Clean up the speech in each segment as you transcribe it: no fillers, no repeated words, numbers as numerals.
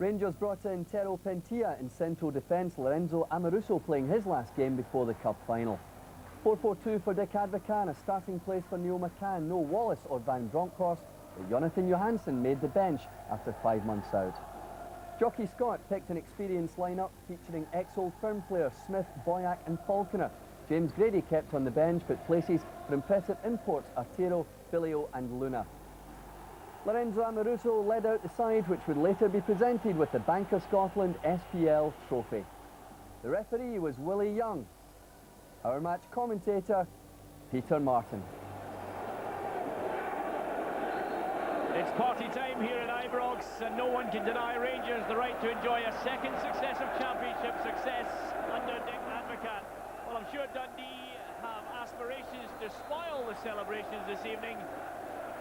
Rangers brought in Tero Pentia in central defence, Lorenzo Amoruso playing his last game before the cup final. 4-4-2 for Dick Advocaat, a starting place for Neil McCann, no Wallace or Van Bronckhorst, but Jonathan Johansson made the bench after 5 months out. Jockey Scott picked an experienced lineup featuring ex-Old Firm players Smith, Boyack and Falconer. James Grady kept on the bench, but places for impressive imports Artero, Filio and Luna. Lorenzo Amoruso led out the side, which would later be presented with the Bank of Scotland SPL trophy. The referee was Willie Young. Our match commentator, Peter Martin. It's party time here at Ibrox, and no one can deny Rangers the right to enjoy a second successive championship success under Dick Advocaat. Well, I'm sure Dundee have aspirations to spoil the celebrations this evening,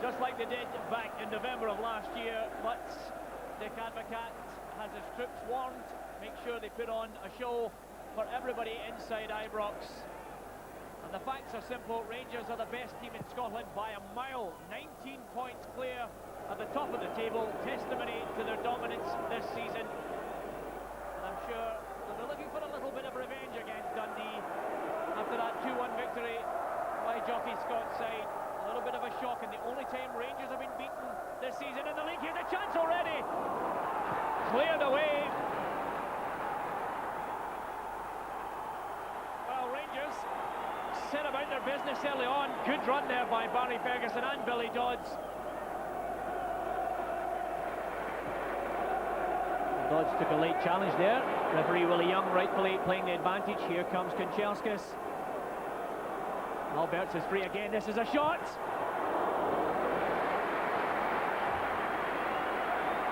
just like they did back in November of last year, but Dick Advocaat has his troops warned, make sure they put on a show for everybody inside Ibrox. And the facts are simple, Rangers are the best team in Scotland by a mile, 19 points clear at the top of the table, testimony to their dominance this season. And I'm sure they'll be looking for a little bit of revenge against Dundee after that 2-1 victory by Jockey Scott's side. A little bit of a shock, and the only time Rangers have been beaten this season in the league. Here's a chance already! Cleared away. Well, Rangers set about their business early on. Good run there by Barry Ferguson and Billy Dodds. Dodds took a late challenge there. Referee Willie Young rightfully playing the advantage. Here comes Kanchelskis. Alberts is free again. This is a shot.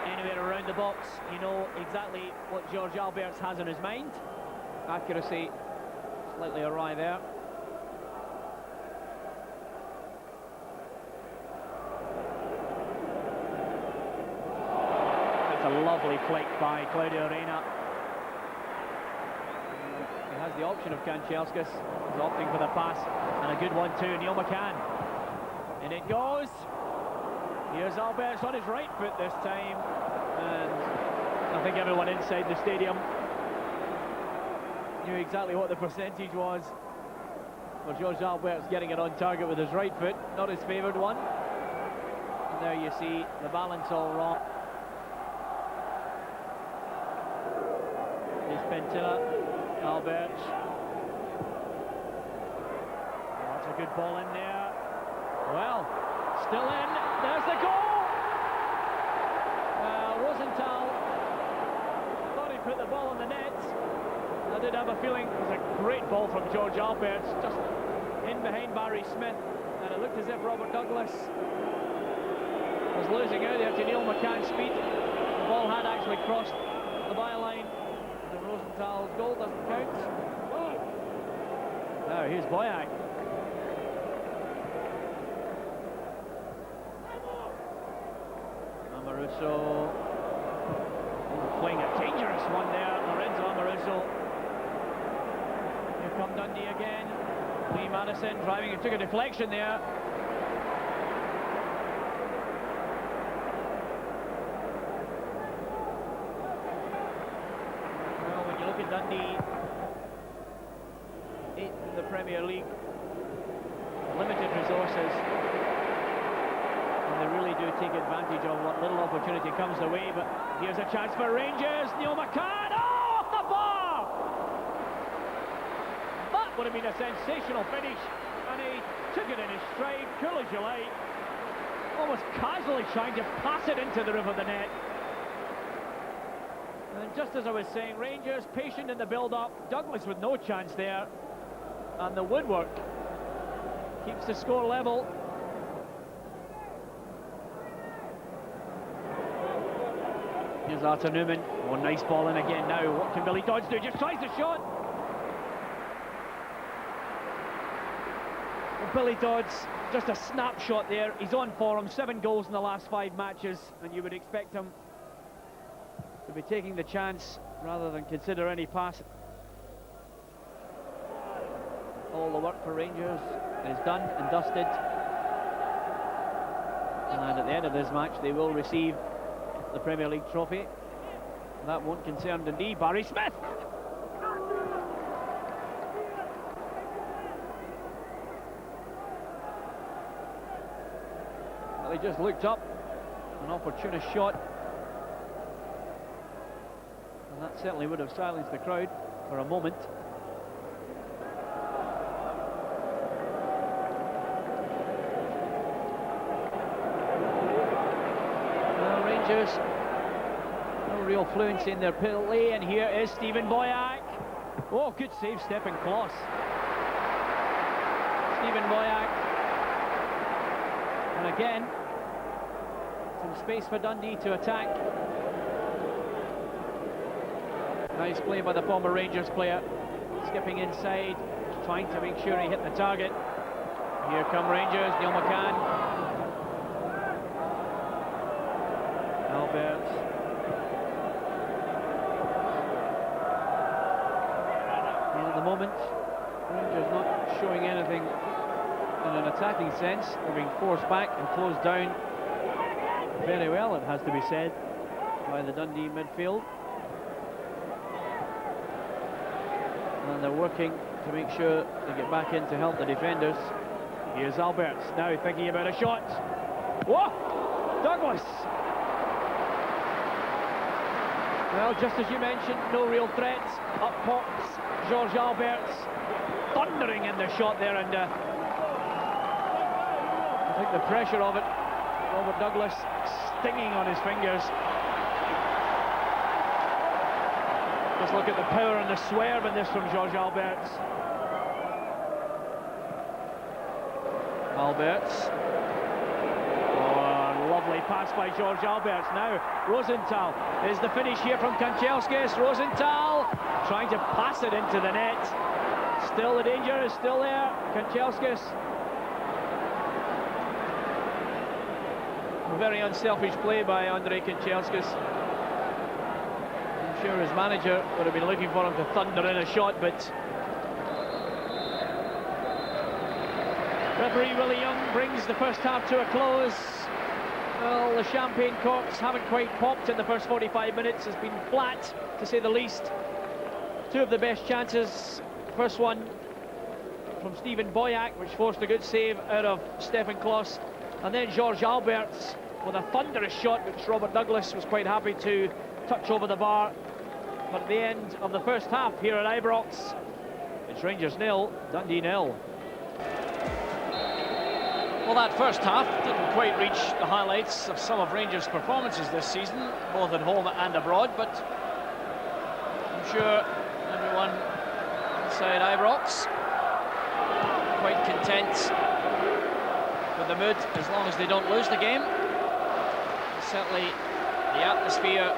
Anywhere around the box, you know exactly what George Alberts has in his mind. Accuracy slightly awry there. It's a lovely flick by Claudio Reyna. He has the option of Kanchelskis. He's opting for the pass, and a good one too, Neil McCann. And it goes. Here's Alberts on his right foot this time, and I think everyone inside the stadium knew exactly what the percentage was for George Alberts getting it on target with his right foot, not his favoured one. And there you see the balance all wrong. Here's Pentilla, Alberts. That's a good ball in there. Well, still in. There's the goal! Rosenthal thought he put the ball on the net. I did have a feeling it was a great ball from George Alberts, just in behind Barry Smith, and it looked as if Robert Douglas was losing out there to Neil McCann's speed. The ball had actually crossed the byline. The Rosenthal's goal doesn't count. Now here's Boyack. Amoruso playing a dangerous one there, Lorenzo Amoruso. Here come Dundee again. Lee Madison driving, it took a deflection there. Well, when you look at Dundee, 8th in the Premier League, limited resources, they really do take advantage of what little opportunity comes their way. But here's a chance for Rangers. Neil McCann, oh, off the bar! That would have been a sensational finish, and he took it in his stride, cool as you like, almost casually trying to pass it into the roof of the net. And just as I was saying, Rangers patient in the build-up. Douglas with no chance there, and the woodwork keeps the score level. Here's Arthur Newman. Oh, nice ball in again now. What can Billy Dodds do? Just tries the shot. Well, Billy Dodds, just a snapshot there. He's on form, 7 goals in the last 5 matches, and you would expect him to be taking the chance rather than consider any pass. All the work for Rangers is done and dusted. And at the end of this match, they will receive the Premier League trophy. That won't concern Dundee. Barry Smith. Well, he just looked up. An opportunist shot. And that certainly would have silenced the crowd for a moment. Well, Rangers, no real fluency in their penalty, and here is Stephen Boyack. Oh, good save, Stephen Kloss. Stephen Boyack. And again, some space for Dundee to attack. Nice play by the former Rangers player, skipping inside, trying to make sure he hit the target. Here come Rangers, Neil McCann. Alberts. And at the moment, Rangers not showing anything in an attacking sense. They're being forced back and closed down very well, it has to be said, by the Dundee midfield. And they're working to make sure they get back in to help the defenders. Here's Alberts, now thinking about a shot. Whoa! Douglas! Well, just as you mentioned, no real threats. Up pops George Alberts, thundering in the shot there, and I think the pressure of it, Robert Douglas stinging on his fingers. Just look at the power and the swerve in this from George Alberts. Alberts. Oh, lovely pass by George Alberts. Now Rosenthal is the finish here from Kanchelskis. Rosenthal trying to pass it into the net. Still the danger is still there. Kanchelskis. Very unselfish play by Andrei Kanchelskis. I'm sure his manager would have been looking for him to thunder in a shot, but referee Willie Young brings the first half to a close. Well, the champagne corks haven't quite popped in the first 45 minutes. It's been flat, to say the least. Two of the best chances. First one from Stephen Boyack, which forced a good save out of Stephen Kloss. And then George Alberts with a thunderous shot, which Robert Douglas was quite happy to touch over the bar. But at the end of the first half here at Ibrox, it's Rangers 0, Dundee 0. Well, that first half didn't quite reach the highlights of some of Rangers' performances this season, both at home and abroad, but I'm sure everyone inside Ibrox quite content with the mood as long as they don't lose the game. Certainly the atmosphere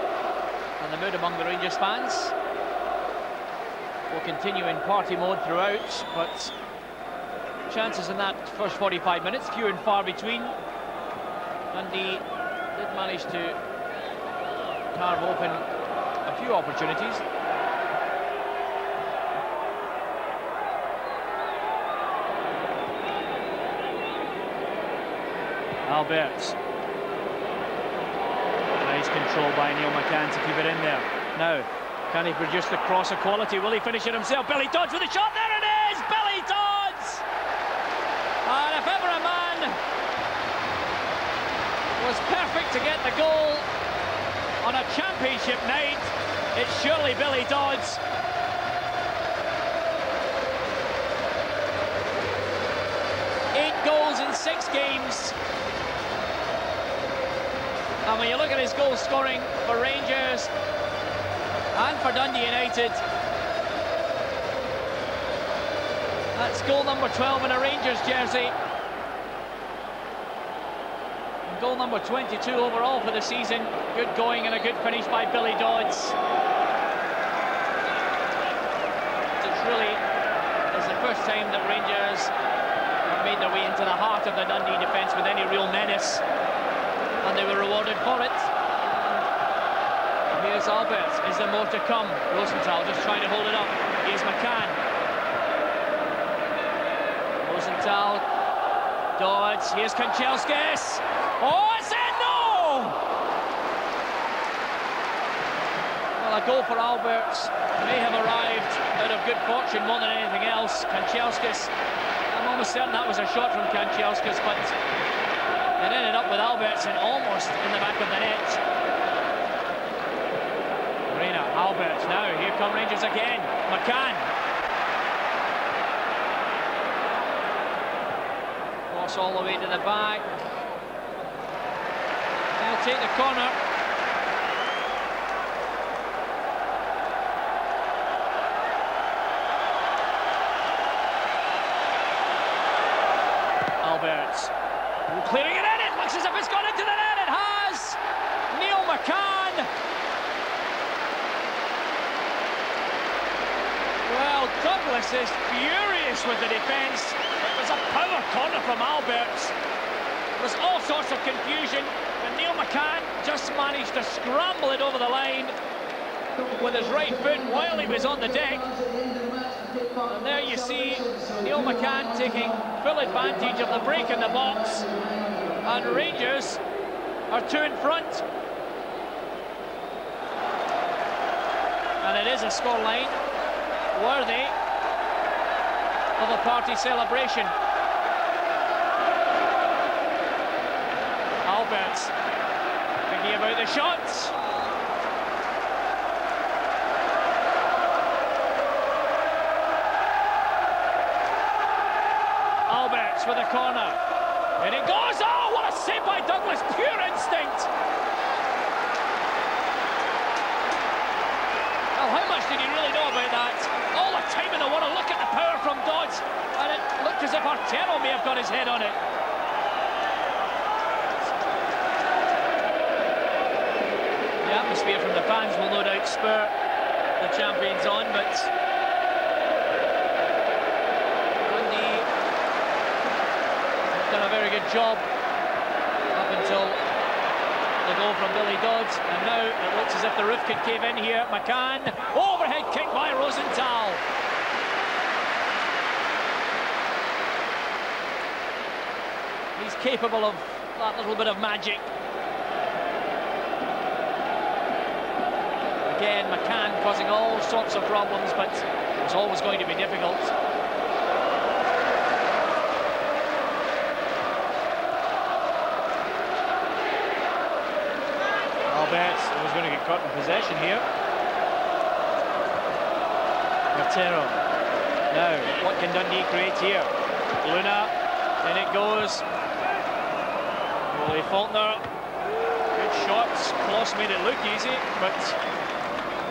and the mood among the Rangers fans will continue in party mode throughout, but chances in that first 45 minutes, few and far between. Dundee did manage to carve open a few opportunities. Alberts. Nice control by Neil McCann to keep it in there. Now, can he produce the cross of quality? Will he finish it himself? Billy Dodds with a shot. There it is! Billy Dodds! And if ever a man was perfect to get the goal on a championship night, it's surely Billy Dodds. Eight goals in 6 games. And when you look at his goal scoring for Rangers and for Dundee United, that's goal number 12 in a Rangers jersey. And goal number 22 overall for the season. Good going and a good finish by Billy Dodds. It really is the first time that Rangers have made their way into the heart of the Dundee defence with any real menace. And they were rewarded for it. Here's Alberts. Is there more to come? Rosenthal just trying to hold it up. Here's McCann. Rosenthal. Dodds. Here's Kanchelskis. Oh, it's in! No! Well, a goal for Alberts may have arrived out of good fortune more than anything else. Kanchelskis, I'm almost certain that was a shot from Kanchelskis, but it ended up with Alberts and almost in the back of the net. Reina, Alberts now, here come Rangers again. McCann. Cross all the way to the back. They'll take the corner. Alberts clearing it in. It looks as if it's gone into the net. It has. Neil McCann. Well, Douglas is furious with the defence. It was a power corner from Alberts. There was all sorts of confusion, and Neil McCann just managed to scramble it over the line with his right foot while he was on the deck. And there you see Neil McCann taking full advantage of the break in the box, and Rangers are two in front. And it is a scoreline worthy of a party celebration. Alberts thinking about the shots. Alberts with a corner. And it goes! Oh, what a save by Douglas! Pure instinct! Well, how much did he really know about that? All the time in the world. Look at the power from Dodds. And it looked as if Artero may have got his head on it. The atmosphere from the fans will no doubt spur the champions on, but Dundee have done a very good job up until the goal from Billy Dodds, and now it looks as if the roof could cave in here. McCann, overhead kick by Rosenthal. He's capable of that little bit of magic. Again, McCann causing all sorts of problems, but it was always going to be difficult. Alberts was going to get caught in possession here. Artero. Now, what can Dundee create here? Luna, in it goes. Willie Faulkner. Good shots. Kloss made it look easy, but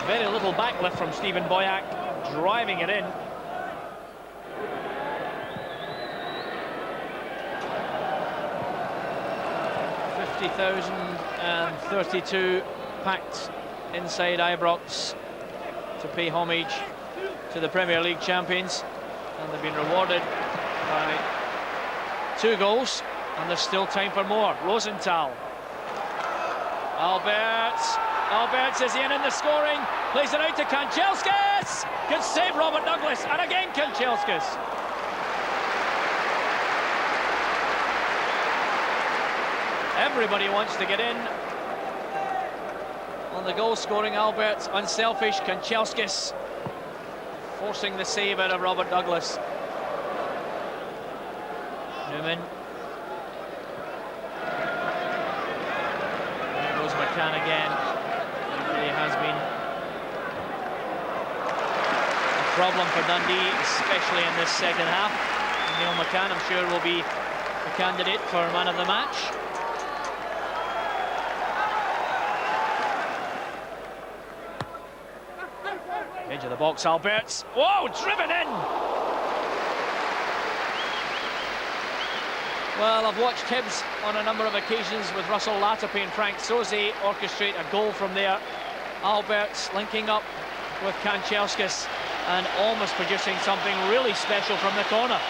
very little backlift from Stephen Boyack, driving it in. $50,032 packed inside Ibrox to pay homage to the Premier League champions, and they've been rewarded by 2 goals, and there's still time for more. Rosenthal. Alberts is in the scoring, plays it out to Kanchelskis. Good save, Robert Douglas, and again Kanchelskis. Everybody wants to get in on the goal scoring. Alberts unselfish, Kanchelskis forcing the save out of Robert Douglas. Newman. There goes McCann again. It really has been a problem for Dundee, especially in this second half. Neil McCann, I'm sure, will be a candidate for man of the match. Edge of the box, Alberts. Whoa, driven in! Well, I've watched Hibs on a number of occasions with Russell Latapy and Frank Soze orchestrate a goal from there. Alberts linking up with Kanchelskis and almost producing something really special from the corner.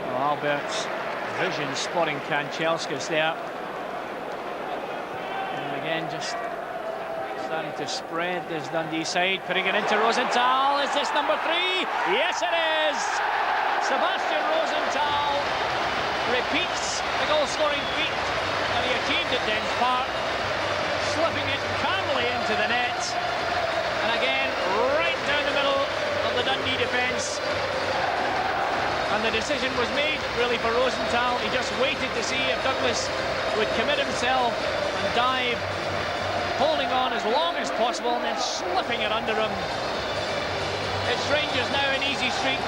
Well, Alberts' vision spotting Kanchelskis there. Again, just starting to spread this Dundee side, putting it into Rosenthal. Is this number 3? Yes, it is! Sebastian Rosenthal repeats the goal-scoring at Dens Park, slipping it calmly into the net, and again right down the middle of the Dundee defence. And the decision was made really for Rosenthal. He just waited to see if Douglas would commit himself and dive, holding on as long as possible and then slipping it under him. It's Rangers now in easy street,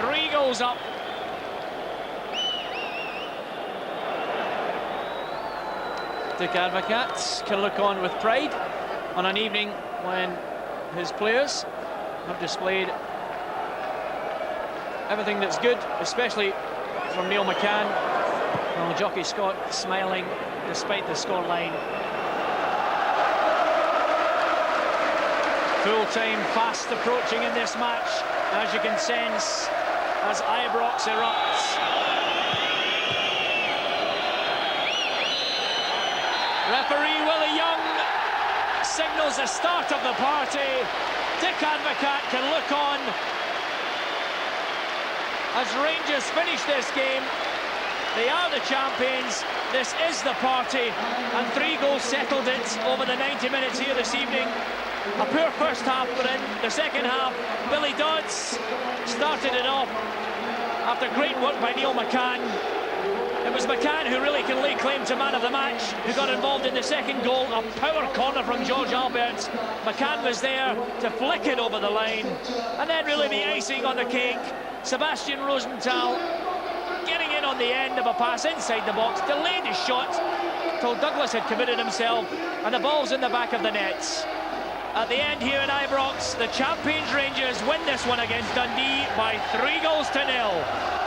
3 goals up. Dick Advocat can look on with pride on an evening when his players have displayed everything that's good, especially from Neil McCann. Well, Jockey Scott smiling despite the scoreline. Full-time fast approaching in this match, as you can sense, as Ibrox erupts. Referee Willie Young signals the start of the party. Dick Advocat can look on as Rangers finish this game. They are the champions. This is the party, and 3 goals settled it over the 90 minutes here this evening. A poor first half, but in the second half, Billy Dodds started it off after great work by Neil McCann. It was McCann who really can lay claim to man of the match, who got involved in the second goal, a power corner from George Alberts. McCann was there to flick it over the line, and then really the icing on the cake, Sebastian Rosenthal getting in on the end of a pass inside the box, delayed his shot till Douglas had committed himself, and the ball's in the back of the nets. At the end here in Ibrox, the champions Rangers win this one against Dundee by 3 goals to 0.